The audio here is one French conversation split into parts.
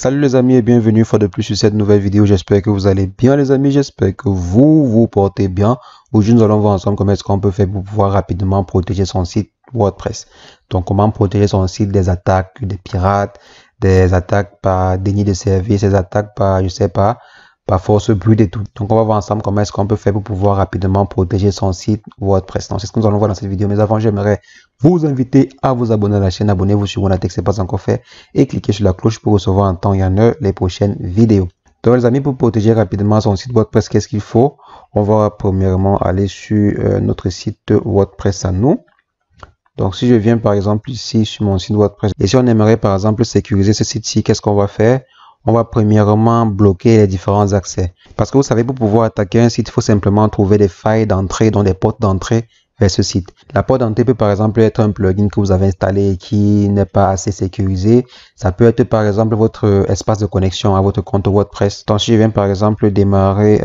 Salut les amis et bienvenue une fois de plus sur cette nouvelle vidéo. J'espère que vous allez bien les amis, j'espère que vous portez bien. Aujourd'hui nous allons voir ensemble comment est-ce qu'on peut faire pour pouvoir rapidement protéger son site WordPress. Donc comment protéger son site des attaques des pirates, des attaques par déni de service, des attaques par je sais pas, par force brute et tout. Donc on va voir ensemble comment est-ce qu'on peut faire pour pouvoir rapidement protéger son site WordPress. Donc c'est ce que nous allons voir dans cette vidéo. Mais avant, j'aimerais vous inviter à vous abonner à la chaîne. Abonnez-vous sur Wanatek, c'est pas encore fait. Et cliquez sur la cloche pour recevoir en temps et en heure les prochaines vidéos. Donc les amis, pour protéger rapidement son site WordPress, qu'est-ce qu'il faut? On va premièrement aller sur notre site WordPress à nous. Donc si je viens par exemple ici sur mon site WordPress et si on aimerait par exemple sécuriser ce site-ci, qu'est-ce qu'on va faire? On va premièrement bloquer les différents accès. Parce que vous savez, pour pouvoir attaquer un site, il faut simplement trouver des failles d'entrée, donc des portes d'entrée vers ce site. La porte d'entrée peut par exemple être un plugin que vous avez installé et qui n'est pas assez sécurisé. Ça peut être par exemple votre espace de connexion à votre compte WordPress. Donc si je viens par exemple démarrer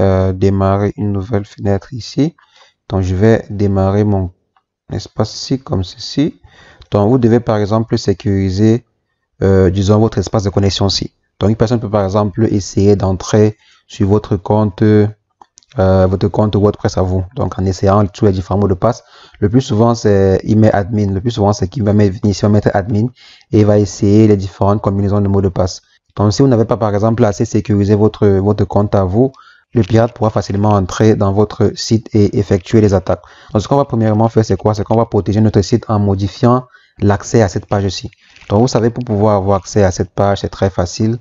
une nouvelle fenêtre ici, donc je vais démarrer mon espace ici comme ceci. Donc vous devez par exemple sécuriser disons votre espace de connexion ici. Donc une personne peut par exemple essayer d'entrer sur votre compte WordPress à vous. Donc en essayant tous les différents mots de passe. Le plus souvent c'est il met admin. Le plus souvent c'est qu'il va mettre admin et il va essayer les différentes combinaisons de mots de passe. Donc si vous n'avez pas par exemple assez sécurisé votre compte à vous, le pirate pourra facilement entrer dans votre site et effectuer les attaques. Donc ce qu'on va premièrement faire c'est quoi? C'est qu'on va protéger notre site en modifiant l'accès à cette page-ci. Donc vous savez, pour pouvoir avoir accès à cette page, c'est très facile.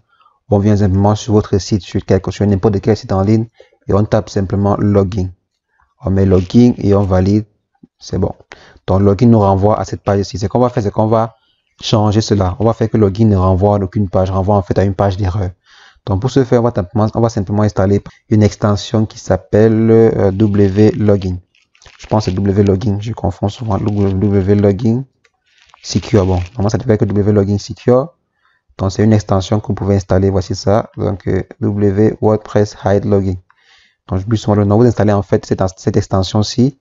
On vient simplement sur votre site, sur n'importe quel site en ligne et on tape simplement login. On met login et on valide. C'est bon. Donc login nous renvoie à cette page ici. Ce qu'on va faire, c'est qu'on va changer cela. On va faire que login ne renvoie à aucune page, renvoie en fait à une page d'erreur. Donc pour ce faire, on va simplement installer une extension qui s'appelle wlogin. Je pense que c'est wlogin, je confonds souvent wlogin secure. Bon, normalement ça devrait être wlogin secure. Donc c'est une extension que vous pouvez installer. Voici ça. Donc WordPress hide login. Donc plus souvent, vous installez en fait cette extension-ci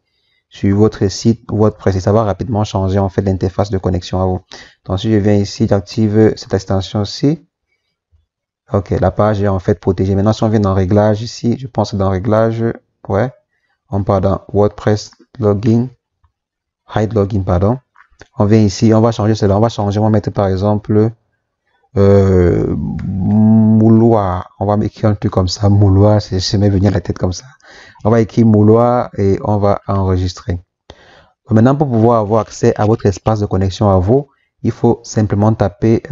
sur votre site WordPress et ça va rapidement changer en fait l'interface de connexion à vous. Donc si je viens ici, j'active cette extension-ci. Ok, la page est en fait protégée. Maintenant si on vient dans réglage ici, je pense que dans réglage, ouais, on part dans WordPress login, hide login, pardon. On vient ici, on va changer cela, on va mettre par exemple Mouloir. On va écrire un truc comme ça, Mouloir, c'est m'est venu à la tête comme ça. On va écrire Mouloir et on va enregistrer. Maintenant, pour pouvoir avoir accès à votre espace de connexion à vous, il faut simplement taper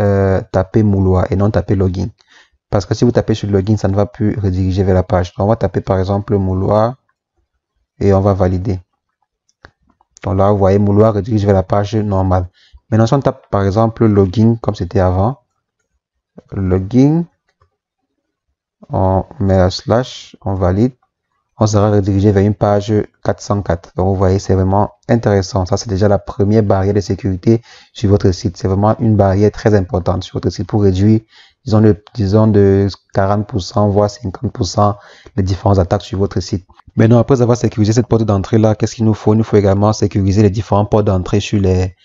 Mouloir et non taper login. Parce que si vous tapez sur login, ça ne va plus rediriger vers la page. Donc, on va taper par exemple Mouloir et on va valider. Donc là, vous voyez, Mouloir redirige vers la page normale. Maintenant, si on tape par exemple login comme c'était avant, login, on met un slash, on valide, on sera redirigé vers une page 404. Donc vous voyez, c'est vraiment intéressant. Ça, c'est déjà la première barrière de sécurité sur votre site. C'est vraiment une barrière très importante sur votre site pour réduire, disons de 40%, voire 50% les différentes attaques sur votre site. Maintenant, après avoir sécurisé cette porte d'entrée là, qu'est-ce qu'il nous faut? Il nous faut également sécuriser les différents portes d'entrée sur les,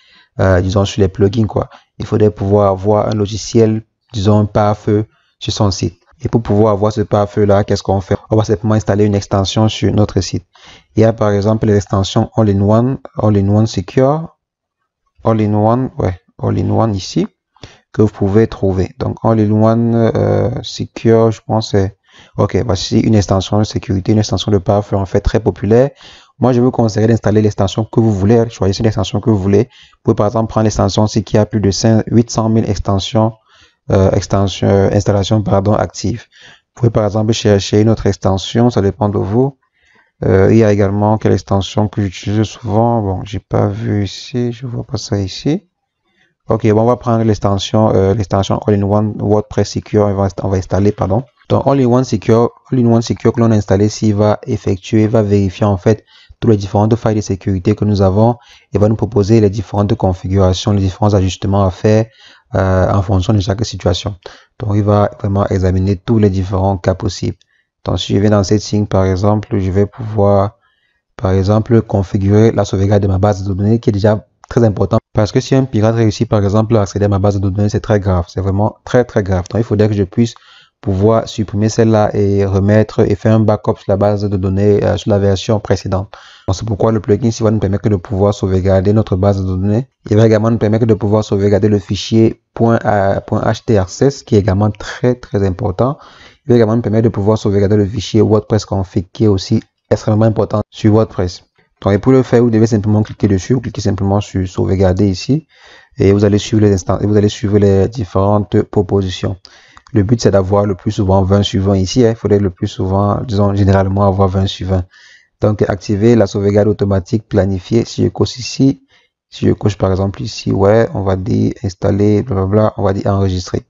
disons, sur les plugins, quoi. Il faudrait pouvoir avoir un logiciel, disons, un pare-feu sur son site. Et pour pouvoir avoir ce pare-feu là, qu'est-ce qu'on fait? On va simplement installer une extension sur notre site. Il y a par exemple l'extension All-in-One Secure, All-in-One ici, que vous pouvez trouver. Donc All-in-One Secure, je pense c'est, ok, voici une extension de sécurité, une extension de pare-feu en fait très populaire. Moi, je vous conseillerais d'installer l'extension que vous voulez. Choisissez l'extension que vous voulez. Vous pouvez par exemple prendre l'extension ici qui a plus de 800 000 extensions. Installation active. Vous pouvez par exemple chercher une autre extension, ça dépend de vous. Il y a également quelle extension que j'utilise souvent. Bon, j'ai pas vu ici, je vois pas ça ici. Ok, bon, on va prendre l'extension All-in-One WordPress Secure. On va installer, pardon. Donc All-in-One Secure que l'on a installé ici va vérifier en fait toutes les différentes failles de sécurité que nous avons et va nous proposer les différentes configurations, les différents ajustements à faire en fonction de chaque situation. Donc il va vraiment examiner tous les différents cas possibles. Donc si je viens dans Settings par exemple, je vais pouvoir par exemple configurer la sauvegarde de ma base de données qui est déjà très important Parce que si un pirate réussit par exemple à accéder à ma base de données, c'est très grave, c'est vraiment très grave. Donc il faudrait que je puisse pouvoir supprimer celle-là et remettre et faire un backup sur la base de données sur la version précédente. Donc c'est pourquoi le plugin ici va nous permettre de pouvoir sauvegarder notre base de données. Il va également nous permettre de pouvoir sauvegarder le fichier .htaccess qui est également très important. Il va également nous permettre de pouvoir sauvegarder le fichier WordPress config qui est aussi extrêmement important sur WordPress. Donc, et pour le faire, vous devez simplement cliquer dessus, vous cliquez simplement sur sauvegarder ici et vous allez suivre les instants et vous allez suivre les différentes propositions. Le but, c'est d'avoir le plus souvent 20 sur 20 ici. Il faudrait le plus souvent, disons, généralement avoir 20 sur 20. Donc, activer la sauvegarde automatique planifiée. Si je coche ici, si je coche par exemple ici, ouais, on va dire installer, blablabla, on va dire enregistrer.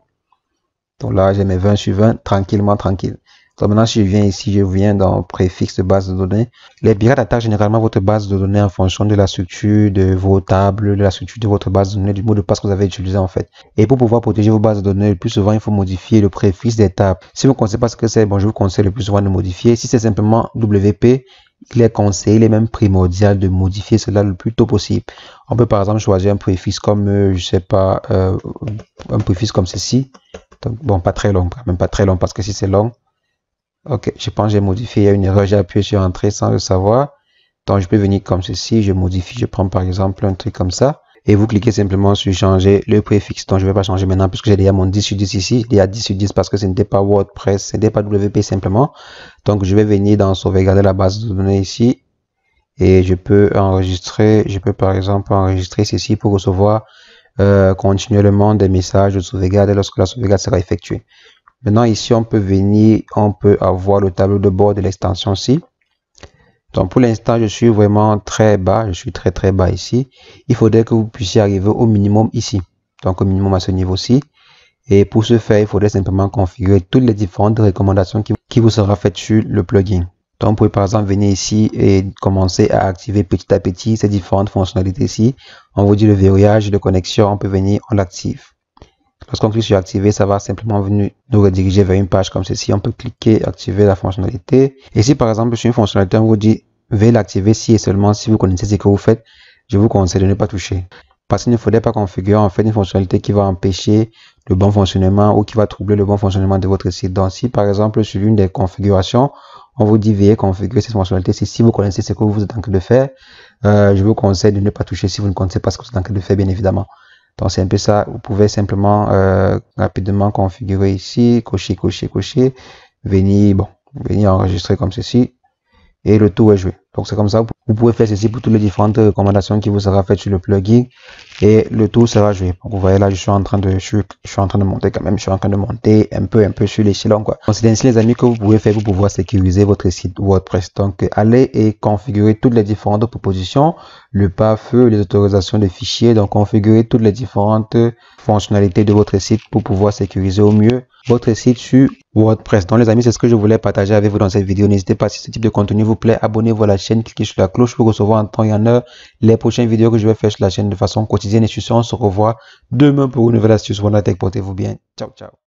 Donc là, j'ai mes 20 sur 20, tranquillement, tranquille. Donc maintenant, si je viens ici, je viens dans préfixe de base de données. Les pirates attaquent généralement votre base de données en fonction de la structure de vos tables, de la structure de votre base de données, du mot de passe que vous avez utilisé en fait. Et pour pouvoir protéger vos bases de données, le plus souvent, il faut modifier le préfixe des tables. Si vous ne connaissez pas ce que c'est, bon, je vous conseille le plus souvent de modifier. Si c'est simplement WP, il est conseillé, il est même primordial de modifier cela le plus tôt possible. On peut par exemple choisir un préfixe comme, je sais pas, un préfixe comme ceci. Donc, bon, pas très long, même pas très long parce que si c'est long, ok, je pense que j'ai modifié, il y a une erreur, j'ai appuyé sur entrée sans le savoir. Donc, je peux venir comme ceci, je modifie, je prends par exemple un truc comme ça. Et vous cliquez simplement sur changer le préfixe. Donc, je ne vais pas changer maintenant puisque j'ai déjà mon 10 sur 10 ici. Il y a 10 sur 10 parce que ce n'était pas WordPress, ce n'était pas WP simplement. Donc, je vais venir dans sauvegarder la base de données ici. Et je peux enregistrer, je peux par exemple enregistrer ceci pour recevoir continuellement des messages de sauvegarde lorsque la sauvegarde sera effectuée. Maintenant, ici, on peut venir, on peut avoir le tableau de bord de l'extension ci. Donc, pour l'instant, je suis vraiment très bas. Je suis très bas ici. Il faudrait que vous puissiez arriver au minimum ici. Donc, au minimum à ce niveau-ci. Et pour ce faire, il faudrait simplement configurer toutes les différentes recommandations qui vous sera faites sur le plugin. Donc, vous pouvez par exemple venir ici et commencer à activer petit à petit ces différentes fonctionnalités ici. On vous dit le verrouillage de connexion, on peut venir, on l'active. Lorsqu'on clique sur activer, ça va simplement venir nous rediriger vers une page comme ceci. On peut cliquer, activer la fonctionnalité. Et si par exemple sur une fonctionnalité, on vous dit veuillez l'activer si et seulement si vous connaissez ce que vous faites, je vous conseille de ne pas toucher. Parce qu'il ne faudrait pas configurer en fait une fonctionnalité qui va empêcher le bon fonctionnement ou qui va troubler le bon fonctionnement de votre site. Donc si par exemple sur une des configurations, on vous dit veuillez configurer cette fonctionnalité, si vous connaissez ce que vous êtes en train de faire, je vous conseille de ne pas toucher si vous ne connaissez pas ce que vous êtes en train de faire bien évidemment. Donc c'est un peu ça, vous pouvez simplement rapidement configurer ici, cocher, venir enregistrer comme ceci et le tout est joué. Donc c'est comme ça, vous pouvez faire ceci pour toutes les différentes recommandations qui vous sera faites sur le plugin et le tout sera joué. Donc vous voyez là, je suis en train de monter quand même, je suis en train de monter un peu sur l'échelon quoi. Donc c'est ainsi les amis que vous pouvez faire pour pouvoir sécuriser votre site WordPress. Donc allez et configurer toutes les différentes propositions, le pare-feu, les autorisations de fichiers, donc configurer toutes les différentes fonctionnalités de votre site pour pouvoir sécuriser au mieux votre site sur WordPress. Donc les amis, c'est ce que je voulais partager avec vous dans cette vidéo. N'hésitez pas, si ce type de contenu vous plaît, abonnez-vous à la chaîne, cliquez sur la cloche pour recevoir en temps et en heure les prochaines vidéos que je vais faire sur la chaîne de façon quotidienne. Et sur ce, on se revoit demain pour une nouvelle astuce. Bon, tech, portez-vous bien. Ciao, ciao.